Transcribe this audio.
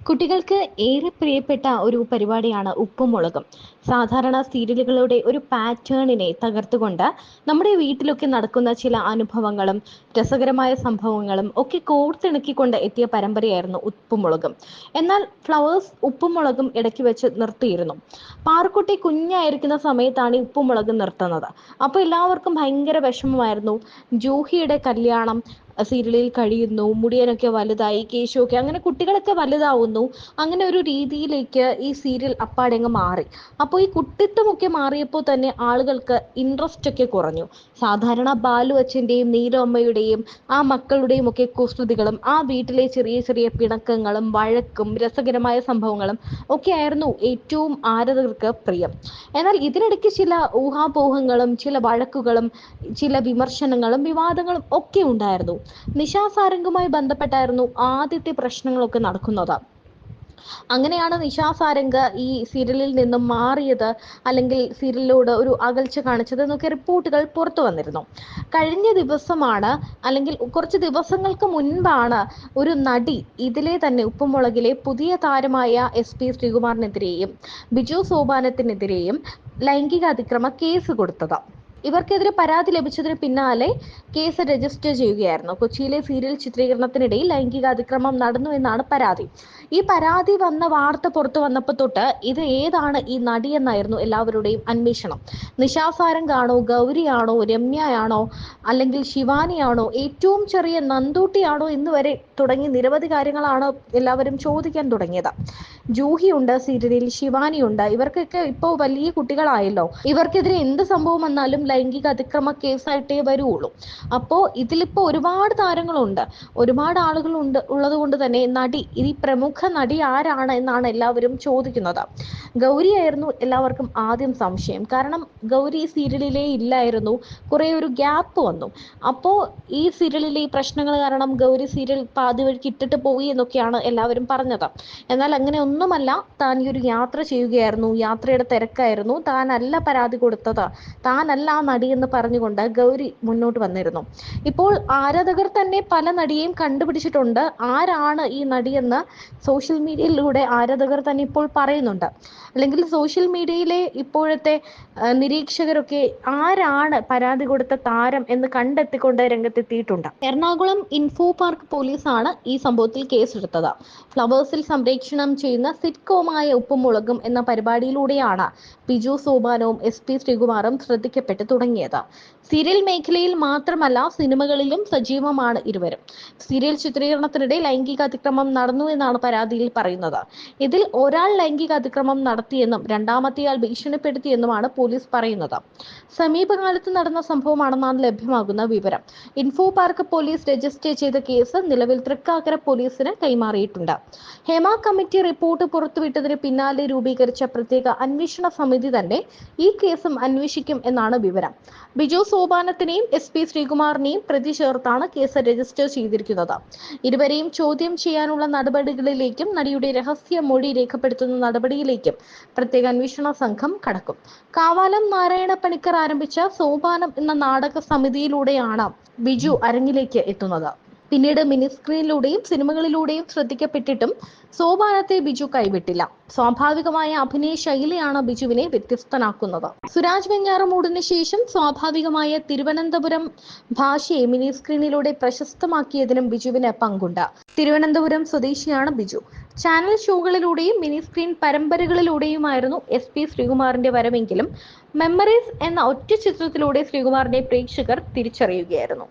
കുട്ടികൾക്ക് ഏറെ പ്രിയപ്പെട്ട ഒരു പരിപാടിയാണ് ഉപ്പും മുളകും. സാധാരണ സീരിയലുകളുടെ ഒരു പാറ്റേണിനെ തകർത്തുകൊണ്ട് നമ്മുടെ വീട്ടിലൊക്കെ നടക്കുന്ന ചില അനുഭവങ്ങളും രസകരമായ സംഭവങ്ങളും ഒക്കെ കോർത്തിണക്കിക്കൊണ്ട് എത്തിയ പരമ്പരയായിരുന്നു ഉപ്പും മുളകും. എന്നാൽ ഫ്ലവേഴ്സ് ഉപ്പും മുളകും ഇടയ്ക്ക് വെച്ച് നിർത്തിയിരുന്നു. പാറുക്കുട്ടി കുഞ്ഞായിരിക്കുന്ന സമയത്താണ് ഈ ഉപ്പും മുളകും നിർത്തുന്നത്. അപ്പോൾ എല്ലാവർക്കും ഭയങ്കര വിഷമമായിരുന്നു. ജൂഹിയുടെ കല്യാണം സീരിയലിൽ കഴിയുന്നു, മുടിയനൊക്കെ വലുതായി, കേശുവൊക്കെ അങ്ങനെ കുട്ടികളൊക്കെ വലുതാവുന്നു. അങ്ങനെ ഒരു രീതിയിലേക്ക് ഈ സീരിയൽ അപ്പാടെങ്ങ് മാറി. അപ്പോൾ ഈ കുട്ടിത്വമൊക്കെ മാറിയപ്പോൾ തന്നെ ആളുകൾക്ക് ഇൻട്രസ്റ്റ് ഒക്കെ കുറഞ്ഞു. സാധാരണ ബാലു അച്ഛൻ്റെയും നീലു അമ്മയുടെയും ആ മക്കളുടെയും ഒക്കെ കുസൃതികളും ആ വീട്ടിലെ ചെറിയ ചെറിയ പിണക്കങ്ങളും വഴക്കും രസകരമായ സംഭവങ്ങളും ഒക്കെ ആയിരുന്നു ഏറ്റവും ആരാധകർക്ക് പ്രിയം. എന്നാൽ ഇതിനിടയ്ക്ക് ചില ഊഹാപോഹങ്ങളും ചില വഴക്കുകളും ചില വിമർശനങ്ങളും വിവാദങ്ങളും ഒക്കെ ഉണ്ടായിരുന്നു. നിശാ സാരംഗുമായി ബന്ധപ്പെട്ടായിരുന്നു ആദ്യത്തെ പ്രശ്നങ്ങളൊക്കെ നടക്കുന്നത്. അങ്ങനെയാണ് നിശാ സാരംഗ് ഈ സീരിയലിൽ നിന്നും മാറിയത്, അല്ലെങ്കിൽ സീരിയലിനോട് ഒരു അകൽച്ച കാണിച്ചത് എന്നൊക്കെ റിപ്പോർട്ടുകൾ പുറത്തു വന്നിരുന്നു. കഴിഞ്ഞ ദിവസമാണ്, അല്ലെങ്കിൽ കുറച്ച് ദിവസങ്ങൾക്ക് മുൻപാണ് ഒരു നടി ഇതിലെ തന്നെ ഉപ്പുമുളകിലെ പുതിയ താരമായ SP ശ്രീകുമാറിനെതിരെയും ബിജു സോപാനത്തിനെതിരെയും ലൈംഗിക അതിക്രമ കേസ് കൊടുത്തത്. ഇവർക്കെതിരെ പരാതി ലഭിച്ചതിന് പിന്നാലെ കേസ് രജിസ്റ്റർ ചെയ്യുകയായിരുന്നു. കൊച്ചിയിലെ സീരിയൽ ചിത്രീകരണത്തിനിടയിൽ ലൈംഗിക അതിക്രമം നടന്നു എന്നാണ് പരാതി. ഈ പരാതി വന്ന വാർത്ത പുറത്തു വന്നപ്പോൾ തൊട്ട് ഇത് ഏതാണ് ഈ നടിയെന്നായിരുന്നു എല്ലാവരുടെയും അന്വേഷണം. നിശാ സാരംഗാണോ, ഗൗരിയാണോ, രമ്യയാണോ, അല്ലെങ്കിൽ ശിവാനിയാണോ, ഏറ്റവും ചെറിയ നന്ദൂട്ടിയാണോ എന്ന് വരെ തുടങ്ങി നിരവധി കാര്യങ്ങളാണ് എല്ലാവരും ചോദിക്കാൻ തുടങ്ങിയത്. ജൂഹിയുണ്ട് സീരിയലിൽ, ശിവാനിയുണ്ട്. ഇവർക്കൊക്കെ ഇപ്പോൾ വലിയ കുട്ടികളായല്ലോ. ഇവർക്കെതിരെ എന്ത് സംഭവം വന്നാലും ലൈംഗിക അതിക്രമ കേസായിട്ടേ വരുള്ളൂ. അപ്പോൾ ഇതിലിപ്പോൾ ഒരുപാട് താരങ്ങളുണ്ട്, ഒരുപാട് ആളുകളുണ്ട്. ഉള്ളത് കൊണ്ട് തന്നെ നടി, ഈ പ്രമുഖ നടി ആരാണ് എന്നാണ് എല്ലാവരും ചോദിക്കുന്നത്. ഗൗരിയായിരുന്നു എല്ലാവർക്കും ആദ്യം സംശയം. കാരണം ഗൗരി സീരിയലിലേ ഇല്ലായിരുന്നു, കുറേ ഒരു ഗ്യാപ്പ് വന്നു. അപ്പോൾ ഈ സീരിയലിലെ ഈ പ്രശ്നങ്ങൾ കാരണം ഗൗരി സീരിയൽ പാതി വഴിക്ക് ഇട്ടിട്ട് പോയി എന്നൊക്കെയാണ് എല്ലാവരും പറഞ്ഞത്. എന്നാൽ അങ്ങനെ ഒന്നുമല്ല. താൻ ഈ ഒരു യാത്ര ചെയ്യുകയായിരുന്നു, യാത്രയുടെ തിരക്കായിരുന്നു, താനല്ല പരാതി കൊടുത്തത്, താനല്ല ആ നടിയെന്ന് പറഞ്ഞുകൊണ്ട് ഗൗരി മുന്നോട്ട് വന്നിരുന്നു. ഇപ്പോൾ ആരാധകർ തന്നെ പല നടിയെയും കണ്ടുപിടിച്ചിട്ടുണ്ട്. ആരാണ് ഈ നടിയെന്ന് സോഷ്യൽ മീഡിയയിലൂടെ ആരാധകർ തന്നെ ഇപ്പോൾ പറയുന്നുണ്ട്. അല്ലെങ്കിൽ സോഷ്യൽ മീഡിയയിലെ ഇപ്പോഴത്തെ നിരീക്ഷകരൊക്കെ ആരാണ് പരാതി കൊടുത്ത താരം എന്ന് കണ്ടെത്തിക്കൊണ്ട് രംഗത്തെത്തിയിട്ടുണ്ട്. എറണാകുളം ഇൻഫോ പാർക്ക് പോലീസാണ് ഈ സംഭവത്തിൽ കേസെടുത്തത്. ഫ്ലവേഴ്സിൽ സംപ്രേഷണം ചെയ്യുന്ന സിറ്റ്കോമായ ഉപ്പും മുളകും എന്ന പരിപാടിയിലൂടെയാണ് ബിജു സോപാനവും SP ശ്രീകുമാറും ശ്രദ്ധിക്കപ്പെട്ടു തുടങ്ങിയത്. സീരിയൽ മേഖലയിൽ മാത്രമല്ല, സിനിമകളിലും സജീവമാണ് ഇരുവരും. സീരിയൽ ചിത്രീകരണത്തിനിടെ ലൈംഗിക അതിക്രമം നടന്നു എന്നാണ് പരാതിയിൽ പറയുന്നത്. ഇതിൽ ഒരാൾ ലൈംഗിക അതിക്രമം നടത്തിയെന്നും രണ്ടാമത്തെയാൾ ഭീഷണിപ്പെടുത്തിയെന്നുമാണ് പോലീസ് പറയുന്നത്. സമീപകാലത്ത് നടന്ന സംഭവമാണെന്നാണ് ലഭ്യമാകുന്ന വിവരം. ഇൻഫോ പാർക്ക് പോലീസ് രജിസ്റ്റർ ചെയ്ത കേസ് നിലവിൽ തൃക്കാക്കര പോലീസിന് കൈമാറിയിട്ടുണ്ട്. ഹേമ കമ്മിറ്റി റിപ്പോർട്ട് പുറത്തുവിട്ടതിന് പിന്നാലെ രൂപീകരിച്ച പ്രത്യേക അന്വേഷണ സമിതി തന്നെ ഈ കേസും അന്വേഷിക്കും എന്നാണ് വിവരം. ബിജു സോപാനത്തിനെയും SP ശ്രീകുമാറിനെയും പ്രതി ചേർത്താണ് കേസ് രജിസ്റ്റർ ചെയ്തിരിക്കുന്നത്. ഇരുവരെയും ചോദ്യം ചെയ്യാനുള്ള നടപടികളിലേക്കും നടിയുടെ രഹസ്യ മൊഴി രേഖപ്പെടുത്തുന്ന നടപടിയിലേക്കും പ്രത്യേക അന്വേഷണ സംഘം കടക്കും. കാവാലം നാരായണ പണിക്കർ ആരംഭിച്ച സോപാനം എന്ന നാടക സമിതിയിലൂടെയാണ് ബിജു അരങ്ങിലേക്ക് എത്തുന്നത്. പിന്നീട് മിനി സ്ക്രീനിലൂടെയും സിനിമകളിലൂടെയും ശ്രദ്ധിക്കപ്പെട്ടിട്ടും സോപാനത്തെ ബിജു കൈവിട്ടില്ല. സ്വാഭാവികമായ അഭിനയ ശൈലിയാണ് ബിജുവിനെ വ്യത്യസ്തനാക്കുന്നത്. സുരാജ് വെഞ്ഞാറമൂടിന് ശേഷം സ്വാഭാവികമായ തിരുവനന്തപുരം ഭാഷയെ മിനി സ്ക്രീനിലൂടെ പ്രശസ്തമാക്കിയതിനും ബിജുവിന് പങ്കുണ്ട്. തിരുവനന്തപുരം സ്വദേശിയാണ് ബിജു. ചാനൽ ഷോകളിലൂടെയും മിനി സ്ക്രീൻ പരമ്പരകളിലൂടെയുമായിരുന്നു SP ശ്രീകുമാറിന്റെ വരവെങ്കിലും മെമ്മറീസ് എന്ന ഒറ്റ ചിത്രത്തിലൂടെ ശ്രീകുമാറിനെ പ്രേക്ഷകർ തിരിച്ചറിയുകയായിരുന്നു.